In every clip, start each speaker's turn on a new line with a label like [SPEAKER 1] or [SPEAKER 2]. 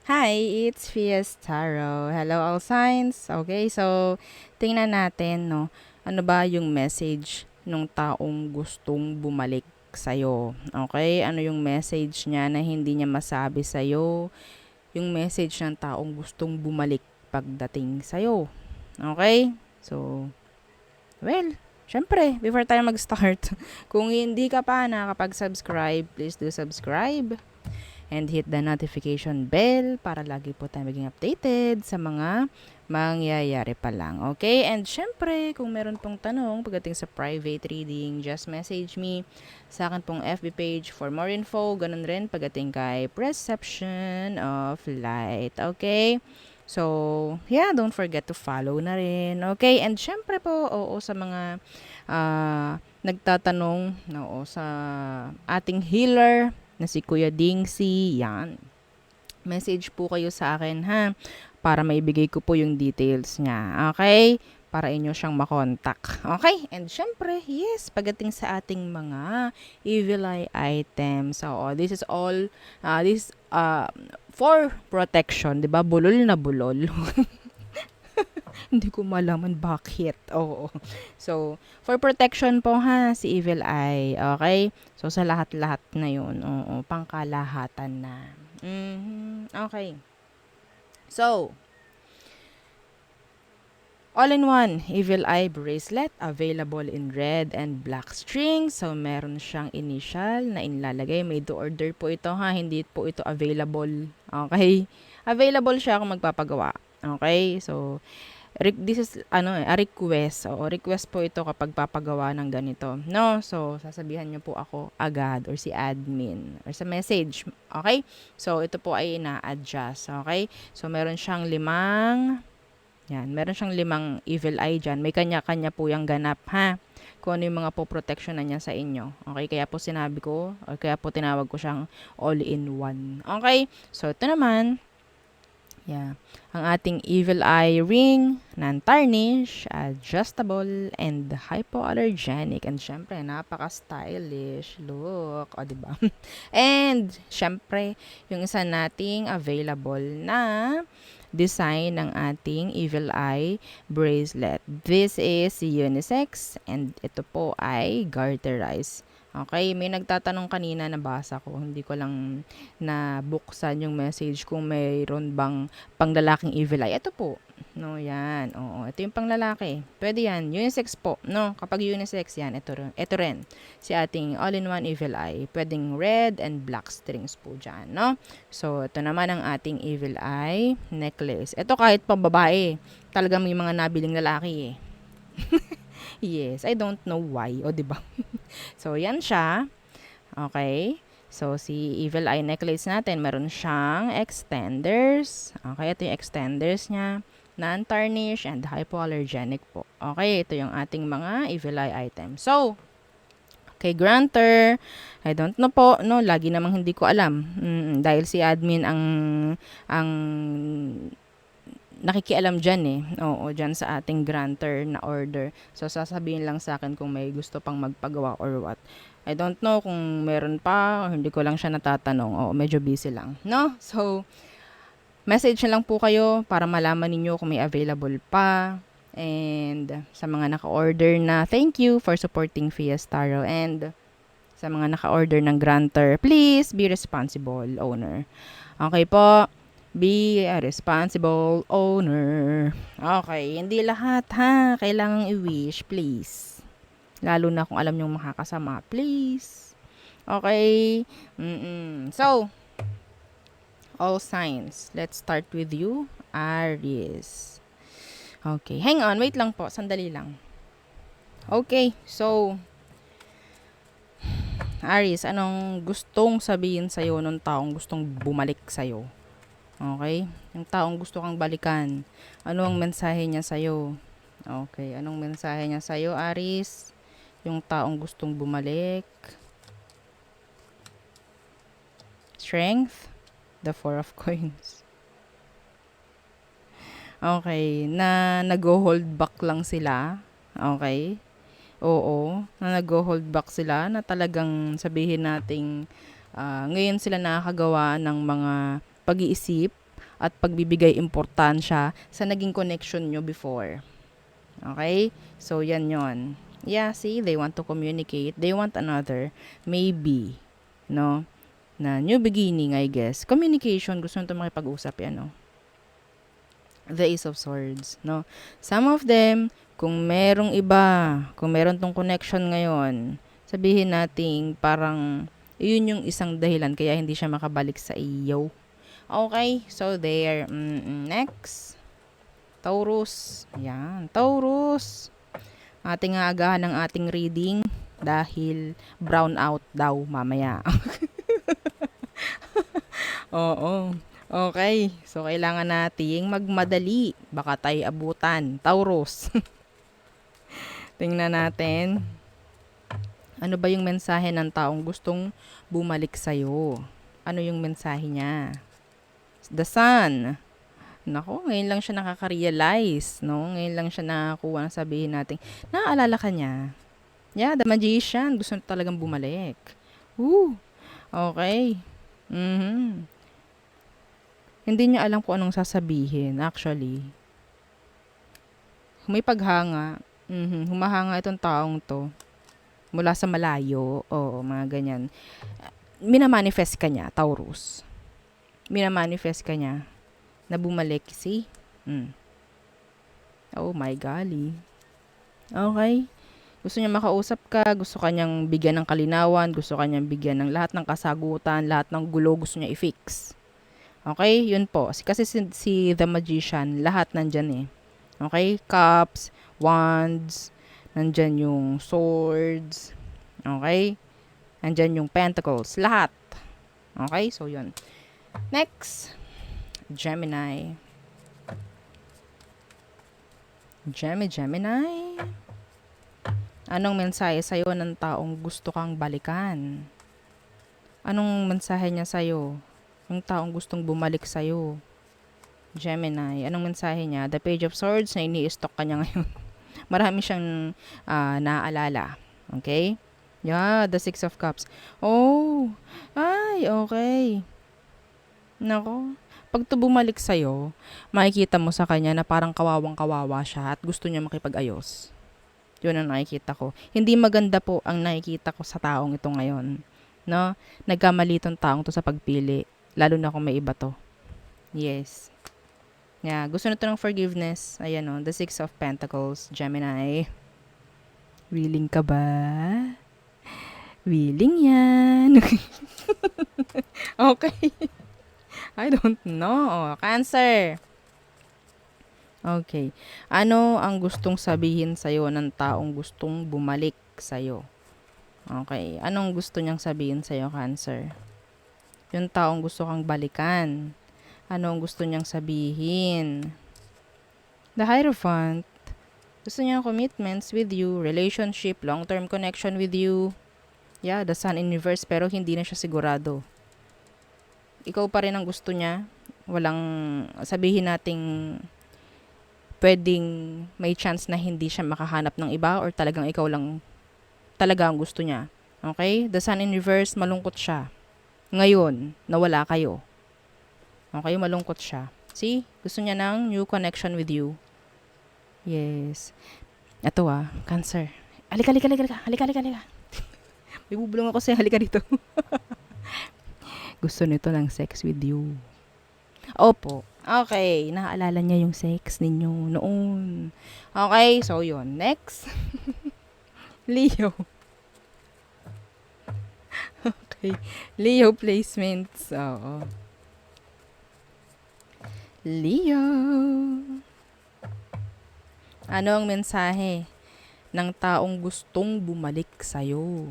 [SPEAKER 1] Hi, it's Fiestaro. Hello, all signs. Okay, so tingnan natin, no, ano ba yung message nung taong gustong bumalik sa'yo. Okay, ano yung message niya na hindi niya masabi sa'yo, yung message ng taong gustong bumalik pagdating sa'yo. Okay, so, well, syempre, before tayo mag-start, kung hindi ka pa nakakapag-subscribe, please do subscribe and hit the notification bell para lagi po tayo maging updated sa mga mangyayari pa lang. Okay? And syempre, kung meron pong tanong pagdating sa private reading, just message me sa akin pong FB page for more info. Ganun rin pagdating kay Perception of Light. Okay? So, yeah, don't forget to follow na rin. Okay? And syempre po, oo, sa mga nagtatanong, oo, sa ating healer, na si Kuya Dingsy, yan. Message po kayo sa akin ha, para maibigay ko po yung details niya. Okay? Para inyo siyang makontak. Okay? And syempre, yes, pagdating sa ating mga evil eye items. So, this is all, for protection, di ba? Bulol na bulol. Hindi ko malaman bakit. Oo. So, for protection po ha, si Evil Eye. Okay? So, sa lahat-lahat na yun. Oo, pangkalahatan na. Okay. So, all-in-one Evil Eye bracelet available in red and black string. So, meron siyang initial na inlalagay. Made to order po ito ha. Hindi po ito available. Okay? Available siya kung magpapagawa. Okay? So, this is a request. O request po ito kapag papagawa ng ganito. No, so sasabihan niyo po ako agad or si admin or sa message. Okay? So ito po ay na-adjust. Okay? So meron siyang meron siyang 5 evil eye dyan. May kanya-kanya po yung ganap ha. Kung ano yung mga po protection na niya sa inyo. Okay? Kaya po sinabi ko or kaya po tinawag ko siyang all-in-one. Okay? So ito naman, yeah. Ang ating evil eye ring, non-tarnish, adjustable, and hypoallergenic. And syempre, napaka-stylish. Look. O, diba? And, syempre, yung isa nating available na design ng ating evil eye bracelet. This is unisex and ito po ay garterized. Okay, may nagtatanong kanina, nabasa ko, hindi ko lang nabuksan yung message kung mayroon bang panglalaking evil eye. Ito po, no, yan, oo, ito yung panglalaki. Pwede yan, unisex po, no, kapag unisex yan, ito rin, si ating all-in-one evil eye. Pwedeng red and black strings po dyan, no. So, ito naman ang ating evil eye necklace. Ito kahit pang babae, talagang may mga nabiling lalaki eh. Yes, I don't know why, o diba? So, yan siya. Okay. So, si Evil Eye necklace natin, meron siyang extenders. Okay, ito yung extenders niya. Non-tarnish and hypoallergenic po. Okay, ito yung ating mga Evil Eye items. So, kay granter, I don't know po, no, lagi namang hindi ko alam. Dahil si admin ang nakikialam dyan eh. Oo, dyan sa ating granter na order. So, sasabihin lang sa akin kung may gusto pang magpagawa or what. I don't know kung meron pa o hindi ko lang siya natatanong. Oo, medyo busy lang. No? So, message na lang po kayo para malaman ninyo kung may available pa. And sa mga naka-order na, thank you for supporting Fiestaro. And sa mga naka-order ng granter, please be responsible owner. Okay po. Be a responsible owner. Okay, hindi lahat ha. Kailangang i-wish, please. Lalo na kung alam nyong makakasama, please. Okay? So, all signs. Let's start with you, Aries. Okay, hang on. Wait lang po. Sandali lang. Okay, so, Aries, anong gustong sabihin sa'yo nung taong gustong bumalik sa'yo? Okay? Yung taong gusto kang balikan. Ano ang mensahe niya sa'yo? Okay. Anong mensahe niya sa'yo, Aris? Yung taong gustong bumalik. Strength. The Four of Coins. Okay. Na nag-hold back lang sila. Okay. Oo. Na nag-hold back sila. Na talagang sabihin nating ngayon sila nakakagawa ng mga pag-iisip at pagbibigay importansya sa naging connection nyo before. Okay? So, yan yon. Yeah, see, they want to communicate. They want another, maybe, no? Na new beginning, I guess. Communication, gusto nito makipag-usap yan, no? The Ace of Swords, no? Some of them, kung merong iba, kung meron tong connection ngayon, sabihin nating parang, yun yung isang dahilan kaya hindi siya makabalik sa iyo. Okay, so there. Next. Taurus. Yan, Taurus. Ating aagahan ng ating reading dahil brown out daw mamaya. Oo. Okay. So, kailangan nating magmadali. Baka tayo abutan. Taurus. Tingnan natin. Ano ba yung mensahe ng taong gustong bumalik sa'yo? Ano yung mensahe niya? The Sun. Nako, ngayon lang siya nakaka-realize, no? Ngayon lang siya nakakuha ng sabihin natin. Naaalala ka niya. Yeah, the Magician. Gusto niya talagang bumalik. Woo! Okay. Hindi niya alam kung anong sasabihin, actually. May paghanga. Humahanga itong taong to. Mula sa malayo. Oo, mga ganyan. Minamanifest ka niya, Taurus. Minamanifest ka niya na bumalik, see? Oh my golly. Okay. Gusto niya makausap ka, gusto kanyang bigyan ng kalinawan, gusto kanyang bigyan ng lahat ng kasagutan, lahat ng gulo gusto niya i-fix. Okay? Yun po. Kasi si The Magician, lahat nandyan eh. Okay? Cups, Wands, nandyan yung Swords. Okay? Nandyan yung Pentacles. Lahat. Okay? So, yun. Next. Gemini. Gemini. Anong mensahe sa'yo ng taong gusto kang balikan? Anong mensahe niya sa'yo? Yung taong gustong bumalik sa'yo. Gemini. Anong mensahe niya? The Page of Swords na ini-stock ka niya ngayon. Marami siyang naaalala. Okay? Yeah, the Six of Cups. Oh! Ay, okay. Nako. Pag to bumalik sa'yo, makikita mo sa kanya na parang kawawang-kawawa siya at gusto niya makipag-ayos. Yun ang nakikita ko. Hindi maganda po ang nakikita ko sa taong ito ngayon. No? Nagkamali tong taong to sa pagpili. Lalo na kung may iba to. Yes. Yeah, gusto na to ng forgiveness. Ayan o, the Six of Pentacles, Gemini. Willing ka ba? Willing yan. Okay. I don't know. Cancer. Okay. Ano ang gustong sabihin sa'yo ng taong gustong bumalik sa'yo? Okay. Anong gusto niyang sabihin sa'yo, Cancer? Yung taong gusto kang balikan. Ano ang gusto niyang sabihin? The Hierophant. Gusto niya commitments with you, relationship, long-term connection with you. Yeah, the Sun in reverse, pero hindi na siya sigurado. Ikaw pa rin ang gusto niya. Walang sabihin nating pwedeng may chance na hindi siya makahanap ng iba or talagang ikaw lang talaga ang gusto niya. Okay? The Sun in reverse, malungkot siya. Ngayon, nawala kayo. Okay, malungkot siya. See? Gusto niya ng new connection with you. Yes. Ito Cancer. Halika. May bubulong ako sa'yo. Halika dito. Gusto nito ng sex with you. Opo. Okay. Naaalala niya yung sex ninyo noon. Okay. So, yun. Next. Leo. Okay. Leo placements. Oo. Leo. Ano ang mensahe ng taong gustong bumalik sa'yo?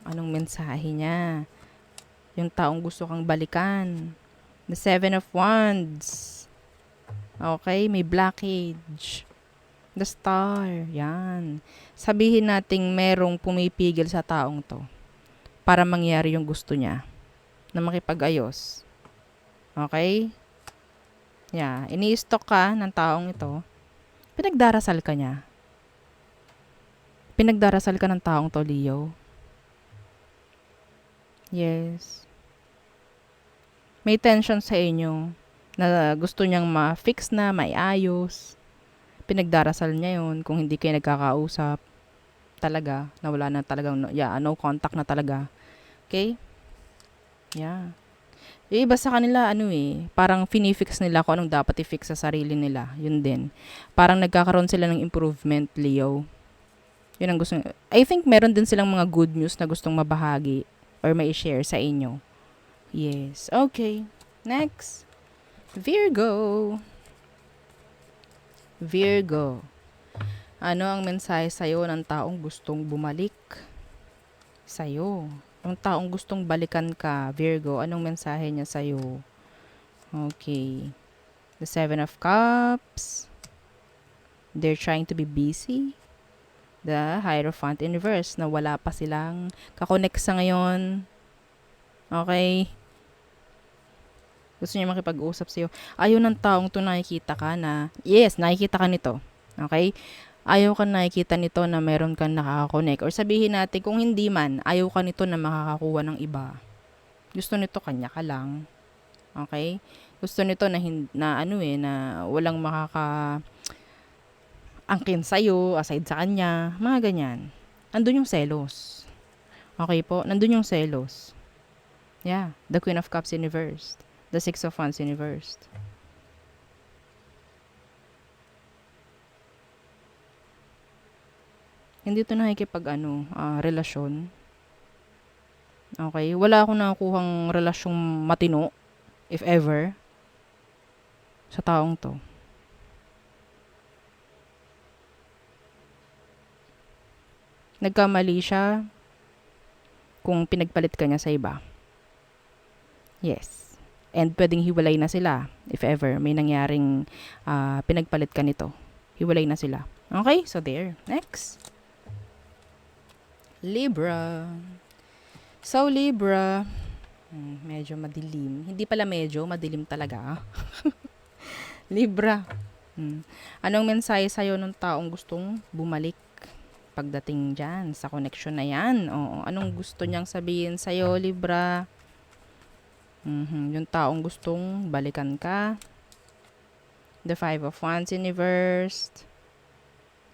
[SPEAKER 1] Anong mensahe niya? Yung taong gusto kang balikan. The Seven of Wands. Okay, may blockage. The Star. Yan. Sabihin nating merong pumipigil sa taong to para mangyari yung gusto niya na makipag-ayos. Okay? Yeah. Ini-stalk ka ng taong ito. Pinagdarasal ka niya. Pinagdarasal ka ng taong to, Leo. Yes. May tension sa inyo Na gusto niyang ma-fix na, maiayos. Pinagdarasal niya yun kung hindi kayo nagkakausap. Talaga, na wala na talagang, no contact na talaga. Okay? Yeah. Yung iba sa kanila, parang finifix nila kung anong dapat i-fix sa sarili nila. Yun din. Parang nagkakaroon sila ng improvement, Leo. Yun ang gusto. I think meron din silang mga good news na gustong mabahagi or mai-share sa inyo. Yes. Okay. Next. Virgo. Virgo. Ano ang mensahe sa'yo ng taong gustong bumalik sa'yo? Yung taong gustong balikan ka, Virgo, anong mensahe niya sa'yo? Okay. The Seven of Cups. They're trying to be busy. The Hierophant in reverse, na wala pa silang kakonek sa ngayon. Okay. Gusto niya makipag-usap sa'yo. Ayaw ng taong to nakikita ka na, yes, nakikita ka nito. Okay? Ayaw ka nakikita nito na meron kang nakakakonek. Or sabihin natin, kung hindi man, ayaw ka nito na makakakuha ng iba. Gusto nito kanya ka lang. Okay? Gusto nito na walang angkin sa'yo, aside sa kanya. Mga ganyan. Nandun yung selos. Okay po? Nandun yung selos. Yeah. The Queen of Cups in reverse. The Six of Wands in reverse. Hindi ito relasyon. Okay? Wala akong nakukuhang relasyong matino, if ever, sa taong to. Nagkamali siya kung pinagpalit ka niya sa iba. Yes. And pwedeng hiwalay na sila, if ever, may nangyaring pinagpalit ka nito. Hiwalay na sila. Okay? So, there. Next. Libra. So, Libra, medyo madilim. Hindi pala medyo, madilim talaga. Libra. Anong mensahe sa'yo ng taong gustong bumalik pagdating dyan sa connection na yan? Oo, anong gusto niyang sabihin sa'yo, Libra? Yung taong gustong balikan ka. The Five of Wands in reverse.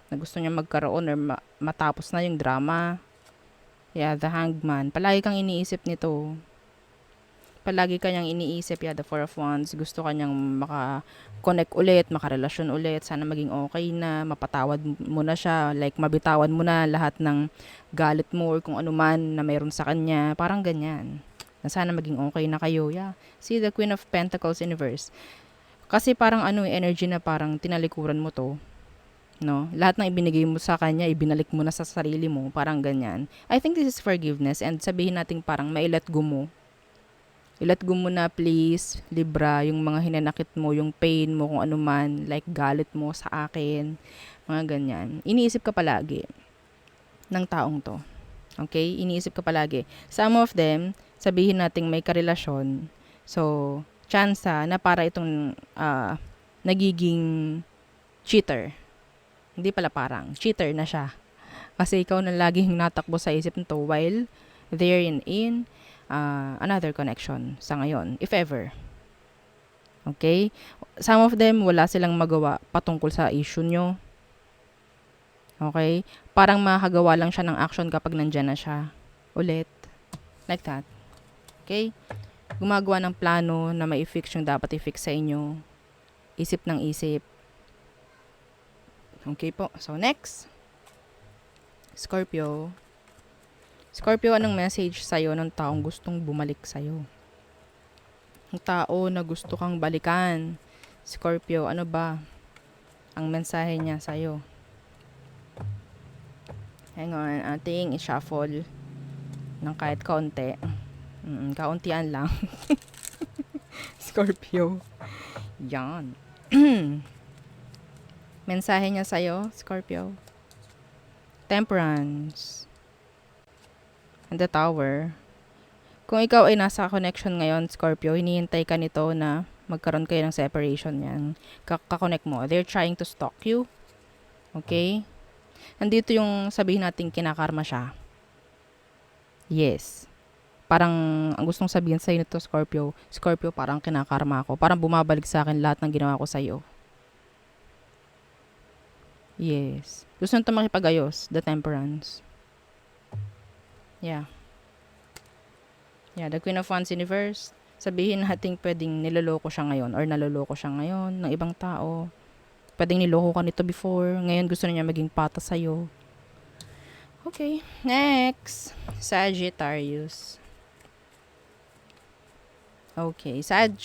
[SPEAKER 1] Na gusto niya magkaroon or matapos na yung drama. Yeah, the Hangman. Palagi kang iniisip nito. Palagi kanyang iniisip. Yeah, the Four of Wands. Gusto kanyang maka-connect ulit, makarelasyon ulit. Sana maging okay na. Mapatawad mo na siya. Like, mabitawan mo na lahat ng galit mo or kung ano man na mayroon sa kanya. Parang ganyan. Na sana maging okay na kayo. Yeah. See, the Queen of Pentacles in reverse. Kasi parang energy na parang tinalikuran mo to. No? Lahat ng ibinigay mo sa kanya, ibinalik mo na sa sarili mo. Parang ganyan. I think this is forgiveness. And sabihin natin parang mailet go mo. Ilet go mo na please, Libra, yung mga hinanakit mo, yung pain mo, kung ano man, like galit mo sa akin. Mga ganyan. Iniisip ka palagi ng taong to. Okay? Iniisip ka palagi. Some of them, sabihin nating may karelasyon. So, tsansa na para itong nagiging cheater. Hindi pala parang. Cheater na siya. Kasi ikaw na laging natakbo sa isip nito while they're in another connection sa ngayon. If ever. Okay? Some of them, wala silang magawa patungkol sa issue nyo. Okay? Parang makagawa lang siya ng action kapag nandyan na siya. Ulit. Like that. Okay? Gumagawa ng plano na ma-fix yung dapat i-fix sa inyo. Isip ng isip. Okay po. So, next. Scorpio. Scorpio, anong message sa'yo ng taong gustong bumalik sa'yo? Ang tao na gusto kang balikan. Scorpio, ano ba ang mensahe niya sa'yo? Hang on, ating i-shuffle ng kahit kaunti. Kauntian lang. Scorpio. Yan. Mensahe niya sa'yo, Scorpio. Temperance. And the Tower. Kung ikaw ay nasa connection ngayon, Scorpio, hinihintay ka nito na magkaroon kayo ng separation yan. Kakonect mo. They're trying to stalk you. Okay? Nandito yung sabihin natin kinakarma siya. Yes. Parang, ang gustong sabihin sa'yo nito, Scorpio, parang kinakarma ako. Parang bumabalik sa akin lahat ng ginawa ko sa'yo. Yes. Gusto nito makipag-ayos, the Temperance. Yeah. Yeah, the Queen of Wands in reverse. Sabihin natin pwedeng niloloko siya ngayon or naloloko siya ngayon ng ibang tao. Pwedeng niloko ka nito before. Ngayon gusto niya maging pata sa'yo. Okay. Next. Sagittarius. Okay. Sag.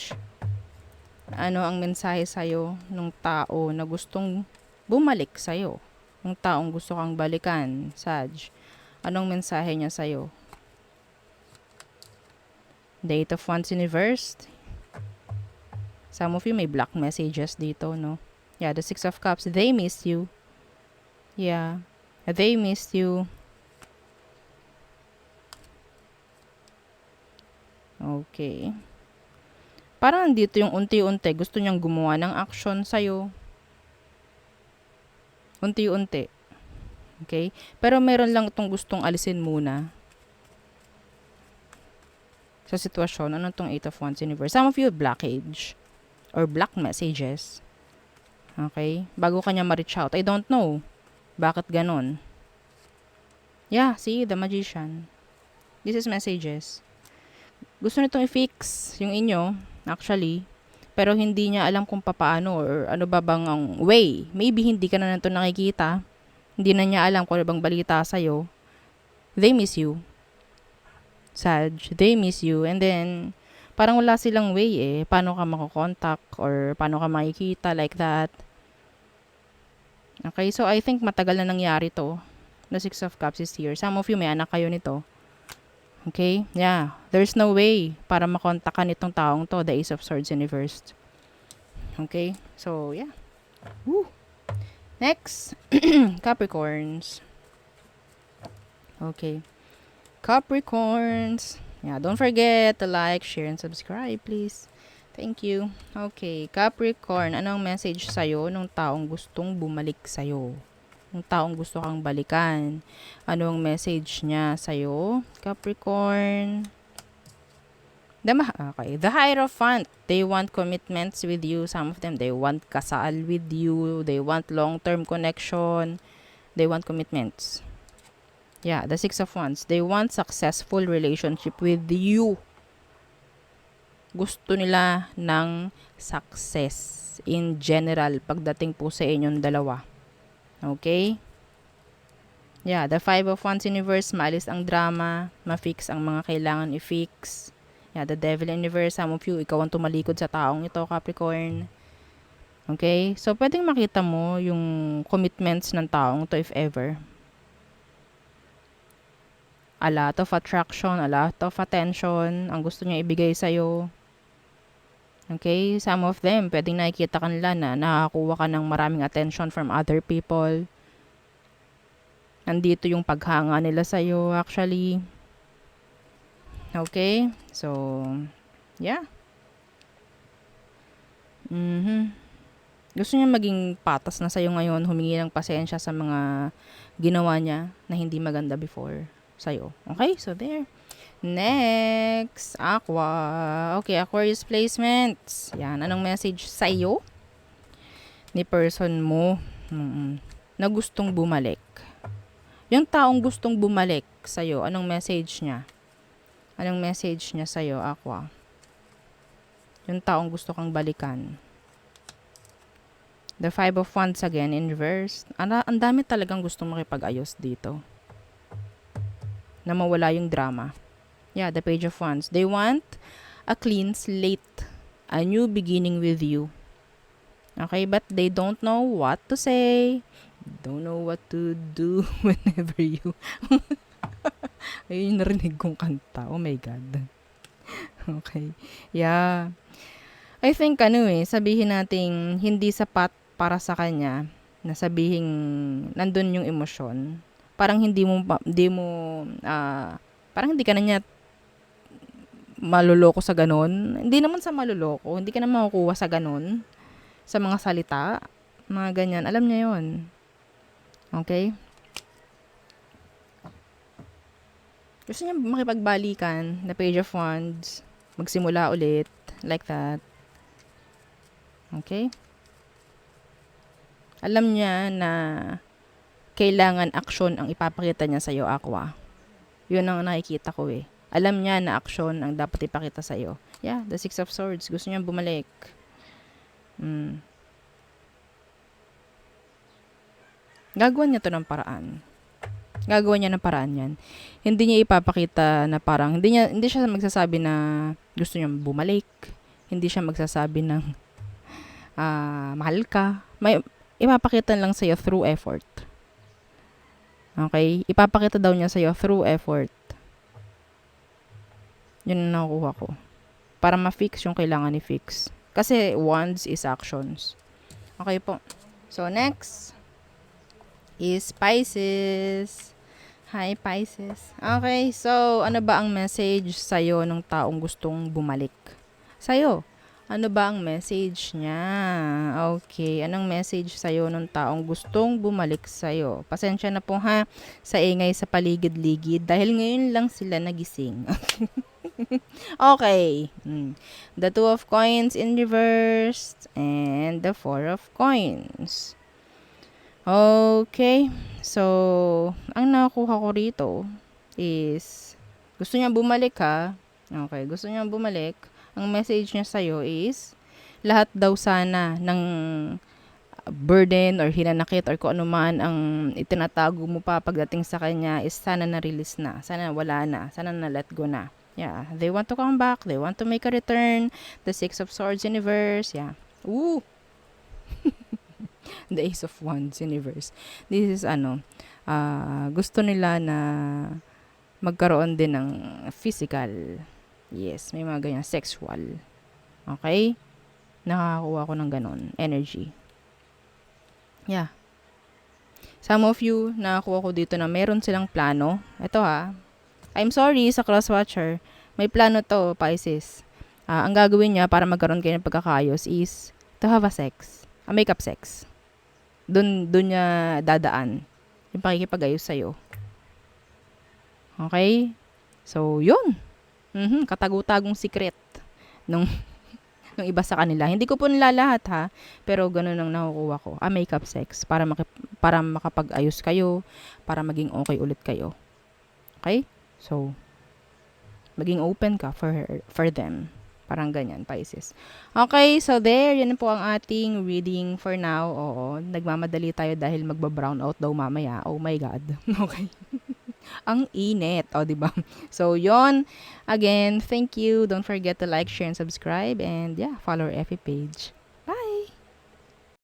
[SPEAKER 1] Ano ang mensahe sa'yo ng tao na gustong bumalik sa'yo? Ng taong gusto kang balikan. Sag. Anong mensahe niya sa'yo? The Eight of Wands in reverse. Some of you may block messages dito, no? Yeah, the Six of Cups. They miss you. Yeah. They miss you. Okay. Parang dito yung unti-unti. Gusto niyang gumawa ng action sa'yo. Unti-unti. Okay? Pero meron lang itong gustong alisin muna sa sitwasyon. Ano itong Eight of Wands in reverse? Some of you have blockage or block messages. Okay? Bago kanya ma-reach out. I don't know. Bakit ganon? Yeah, see? The Magician. This is messages. Gusto nitong i-fix yung inyo, actually. Pero hindi niya alam kung papaano or ano ba bang ang way. Maybe hindi ka na nito nakikita. Hindi na niya alam kung ano bang balita sa'yo. They miss you. Sag, they miss you. And then, parang wala silang way paano ka makokontak or paano ka makikita like that. Okay, so I think matagal na nangyari to. The Six of Cups is here. Some of you may anak kayo nito. Okay, yeah. There's no way para makontak ka nitong taong to, the Ace of Swords in reverse. Okay, so yeah. Woo. Next, Capricorns. Okay. Capricorns. Yeah, don't forget to like, share, and subscribe, please. Thank you. Okay, Capricorn, anong message sa'yo nung taong gustong bumalik sa'yo? Nung taong gusto kang balikan. Anong message niya sa'yo? Capricorn. Okay, the Hierophant. They want commitments with you. Some of them, they want kasal with you. They want long-term connection. They want commitments. Yeah, the Six of Wands. They want successful relationship with you. Gusto nila ng success in general pagdating po sa inyong dalawa. Okay? Yeah, the Five of Wands in reverse. Maalis ang drama. Ma-fix ang mga kailangan i-fix. Yeah, the Devil in reverse. Some of you, ikaw ang tumalikod sa taong ito, Capricorn. Okay? So, pwedeng makita mo yung commitments ng taong to if ever. A lot of attraction, a lot of attention, ang gusto niya ibigay sa'yo. Okay? Some of them, pwedeng nakikita ka nila na nakakuha ka ng maraming attention from other people. Nandito yung paghanga nila sa'yo, actually. Okay? So, yeah. Gusto niya maging patas na sa'yo ngayon, humingi ng pasensya sa mga ginawa niya na hindi maganda before sa'yo. Okay? So, there. Next, Aqua. Okay, Aquarius placements. Yan. Anong message sa'yo ni person mo na gustong bumalik? Yung taong gustong bumalik sa'yo, anong message niya? Anong message niya sa'yo, Aqua? Yung taong gusto kang balikan. The Five of Wands again in reverse. Ang dami talagang gustong makipag-ayos dito. Na mawala yung drama. Yeah, the Page of Wands. They want a clean slate. A new beginning with you. Okay, but they don't know what to say. Don't know what to do whenever you... Ayun, narinig kong kanta. Oh my God. Okay. Yeah. I think, sabihin nating hindi sapat para sa kanya na sabihin nandun yung emosyon. Parang parang hindi ka na niya maluloko sa ganun. Hindi naman sa maluloko. Hindi ka na makukuha sa ganun. Sa mga salita. Mga ganyan. Alam niya yon. Okay? Gusto niya makipagbalikan, na Page of Wands, magsimula ulit, like that. Okay? Alam niya na kailangan aksyon ang ipapakita niya sa'yo, Aqua. Yun ang nakikita ko eh. Alam niya na aksyon ang dapat ipakita sa'yo. Yeah, the Six of Swords. Gusto niya bumalik. Gagawa niya to ng paraan. Gagawa niya ng paraan yan. Hindi niya ipapakita na parang, hindi siya magsasabi na gusto niya bumalik. Hindi siya magsasabi ng mahal ka. May ipapakita lang sa'yo through effort. Okay? Ipapakita daw niya sa'yo through effort. Yun ang nakukuha ko. Para ma-fix yung kailangan i-fix. Kasi wands is actions. Okay po. So, next is Pisces. Hi, Pisces. Okay, so, ano ba ang message sa'yo ng taong gustong bumalik? Sa'yo. Ano ba ang message niya? Okay, anong message sa'yo ng taong gustong bumalik sa'yo? Pasensya na po ha, sa ingay sa paligid-ligid, dahil ngayon lang sila nagising. Okay. The Two of Coins in reverse, and the Four of Coins. Okay, so, ang nakuha ko rito is, gusto niya bumalik ha. Okay, gusto niya bumalik. Ang message niya sa'yo is, lahat daw sana ng burden or hinanakit or kung ano man ang itinatago mo pa pagdating sa kanya is sana na-release na. Sana wala na. Sana na-let go na. Yeah, they want to come back. They want to make a return. The Six of Swords in reverse. Yeah. Ooh! The Ace of Wands in reverse. This is gusto nila na magkaroon din ng physical. Yes, may mga ganyan. Sexual. Okay? Nakakakuha ko ng ganon. Energy. Yeah. Some of you, nakakuha ko dito na meron silang plano. Ito ha. I'm sorry sa crosswatcher. May plano to, Pisces. Ang gagawin niya para magkaroon kayo ng pagkakayos is to have a sex. A make-up sex. Doon niya dadaan. Yung pakikipag-ayos sa'yo. Okay? So, yun. Katago-tagong secret nung iba sa kanila. Hindi ko po nilalahat ha, pero ganun ang nakukuha ko. Make-up sex para makapag-ayos kayo, para maging okay ulit kayo. Okay? So, maging open ka for them. Parang ganyan, Pisces. Okay, so there, yan po ang ating reading for now. Oo, nagmamadali tayo dahil magba-brown out daw mamaya. Oh my God. Okay. Ang init, diba? So, yon. Again, thank you. Don't forget to like, share, and subscribe. And yeah, follow our FB page.